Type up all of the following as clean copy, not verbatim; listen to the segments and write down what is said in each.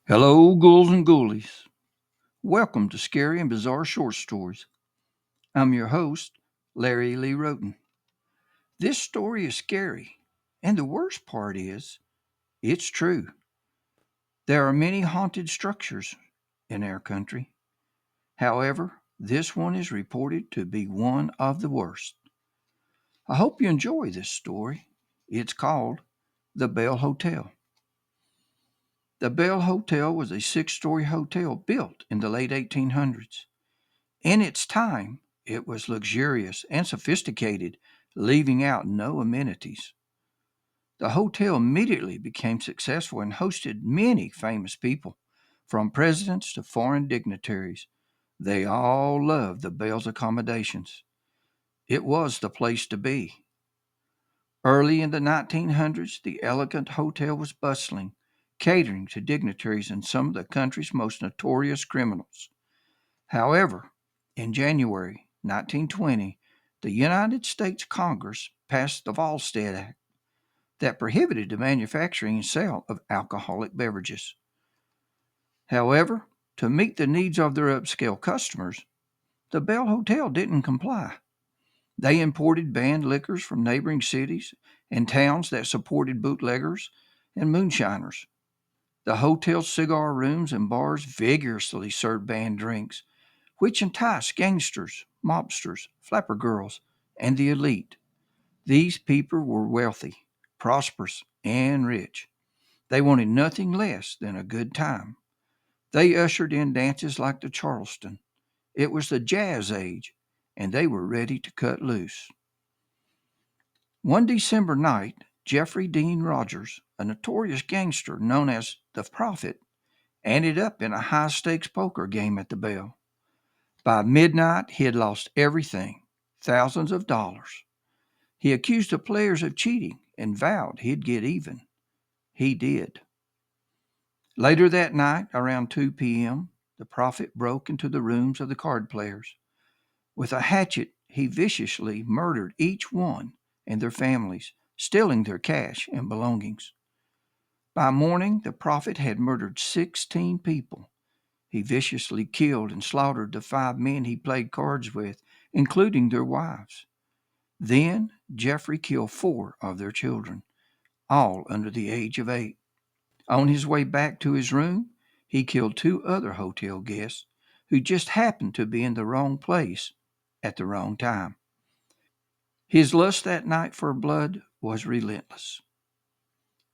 Hello, ghouls and ghoulies. Welcome to Scary and Bizarre Short Stories. I'm your host, Larry Lee Roten. This story is scary, and the worst part is, it's true. There are many haunted structures in our country. However, this one is reported to be one of the worst. I hope you enjoy this story. It's called The Bell Hotel. The Bell Hotel was a six-story hotel built in the late 1800s. In its time, it was luxurious and sophisticated, leaving out no amenities. The hotel immediately became successful and hosted many famous people, from presidents to foreign dignitaries. They all loved the Bell's accommodations. It was the place to be. Early in the 1900s, the elegant hotel was bustling, catering to dignitaries and some of the country's most notorious criminals. However, in January 1920, the United States Congress passed the Volstead Act that prohibited the manufacturing and sale of alcoholic beverages. However, to meet the needs of their upscale customers, the Bell Hotel didn't comply. They imported banned liquors from neighboring cities and towns that supported bootleggers and moonshiners. The hotel's cigar rooms and bars vigorously served banned drinks, which entice gangsters, mobsters, flapper girls, and the elite. These people were wealthy, prosperous, and rich. They wanted nothing less than a good time. They ushered in dances like the Charleston. It was the jazz age, and they were ready to cut loose. One December night, Jeffrey Dean Rogers, a notorious gangster known as the Prophet, ended up in a high stakes poker game at the Bell. By midnight, he had lost everything, thousands of dollars. He accused the players of cheating and vowed he'd get even. He did. Later that night, around 2 p.m., the prophet broke into the rooms of the card players. With a hatchet, he viciously murdered each one and their families, stealing their cash and belongings. By morning, the prophet had murdered 16 people. He viciously killed and slaughtered the 5 men he played cards with, including their wives. Then Jeffrey killed 4 of their children, all under the age of 8. On his way back to his room, he killed 2 other hotel guests who just happened to be in the wrong place at the wrong time. His lust that night for blood was relentless.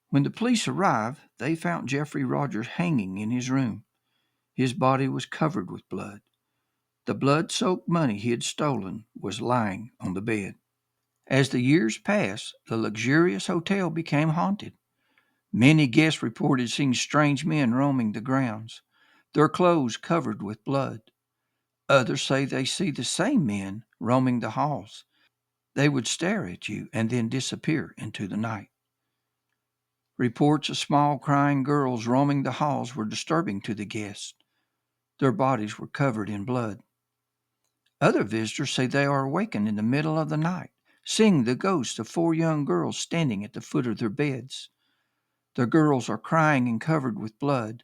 When the police arrived, they found Jeffrey Rogers hanging in his room. His body was covered with blood. The blood-soaked money he had stolen was lying on the bed. As the years passed, the luxurious hotel became haunted. Many guests reported seeing strange men roaming the grounds, their clothes covered with blood. Others say they see the same men roaming the halls. They would stare at you and then disappear into the night. Reports of small crying girls roaming the halls were disturbing to the guests. Their bodies were covered in blood. Other visitors say they are awakened in the middle of the night, seeing the ghosts of 4 young girls standing at the foot of their beds. The girls are crying and covered with blood.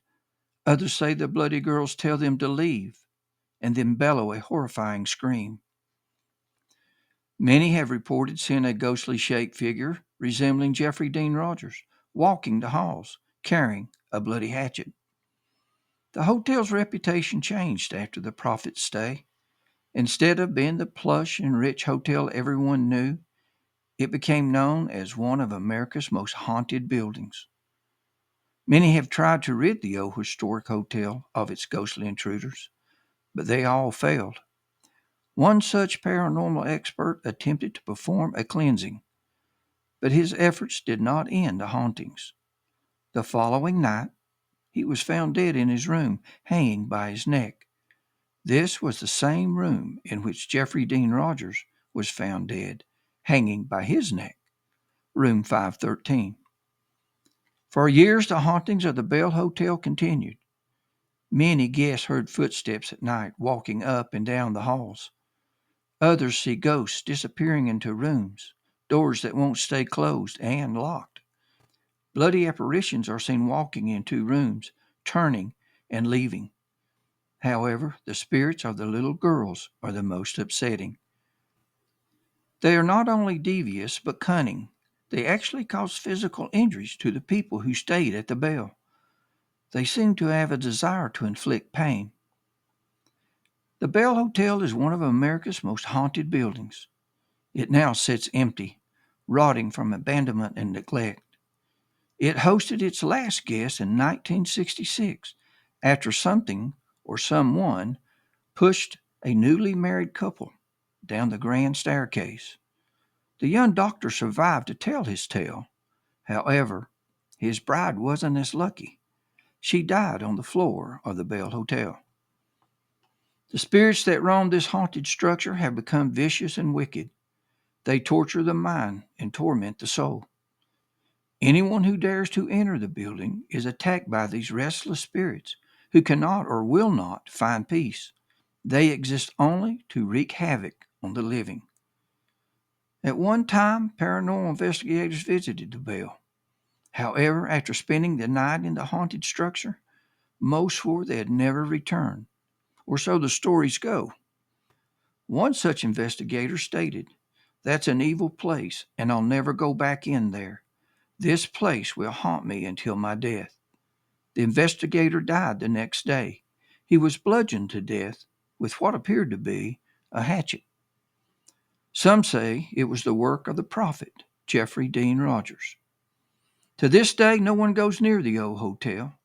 Others say the bloody girls tell them to leave and then bellow a horrifying scream. Many have reported seeing a ghostly shaped figure resembling Jeffrey Dean Rogers walking the halls carrying a bloody hatchet. The hotel's reputation changed after the prophet's stay. Instead of being the plush and rich hotel everyone knew, it became known as one of America's most haunted buildings. Many have tried to rid the old historic hotel of its ghostly intruders, but they all failed. One such paranormal expert attempted to perform a cleansing, but his efforts did not end the hauntings. The following night, he was found dead in his room, hanging by his neck. This was the same room in which Jeffrey Dean Rogers was found dead, hanging by his neck, room 513. For years, the hauntings of the Bell Hotel continued. Many guests heard footsteps at night walking up and down the halls. Others see ghosts disappearing into rooms, doors that won't stay closed and locked. Bloody apparitions are seen walking into rooms, turning, and leaving. However, the spirits of the little girls are the most upsetting. They are not only devious but cunning. They actually cause physical injuries to the people who stayed at the Bell. They seem to have a desire to inflict pain. The Bell Hotel is one of America's most haunted buildings. It now sits empty, rotting from abandonment and neglect. It hosted its last guest in 1966 after something or someone pushed a newly married couple down the grand staircase. The young doctor survived to tell his tale. However, his bride wasn't as lucky. She died on the floor of the Bell Hotel. The spirits that roam this haunted structure have become vicious and wicked. They torture the mind and torment the soul. Anyone who dares to enter the building is attacked by these restless spirits who cannot or will not find peace. They exist only to wreak havoc on the living. At one time, paranormal investigators visited the Bell. However, after spending the night in the haunted structure, most swore they had never returned, or so the stories go. One such investigator stated, "That's an evil place, and I'll never go back in there. This place will haunt me until my death." The investigator died the next day. He was bludgeoned to death with what appeared to be a hatchet. Some say it was the work of the prophet Jeffrey Dean Rogers. To this day, no one goes near the old hotel.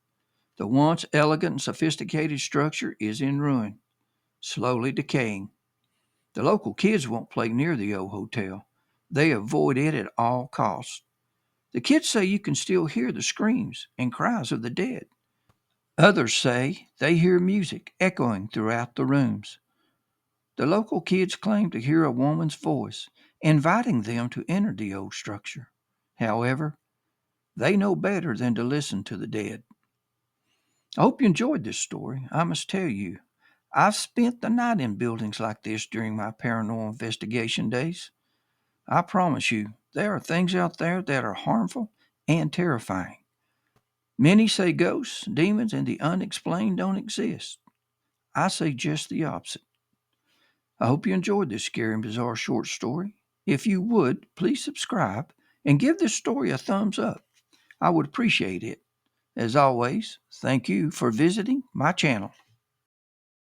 The once elegant and sophisticated structure is in ruin, slowly decaying. The local kids won't play near the old hotel. They avoid it at all costs. The kids say you can still hear the screams and cries of the dead. Others say they hear music echoing throughout the rooms. The local kids claim to hear a woman's voice inviting them to enter the old structure. However, they know better than to listen to the dead. I hope you enjoyed this story. I must tell you, I've spent the night in buildings like this during my paranormal investigation days. I promise you, there are things out there that are harmful and terrifying. Many say ghosts, demons, and the unexplained don't exist. I say just the opposite. I hope you enjoyed this scary and bizarre short story. If you would, please subscribe and give this story a thumbs up. I would appreciate it. As always, thank you for visiting my channel.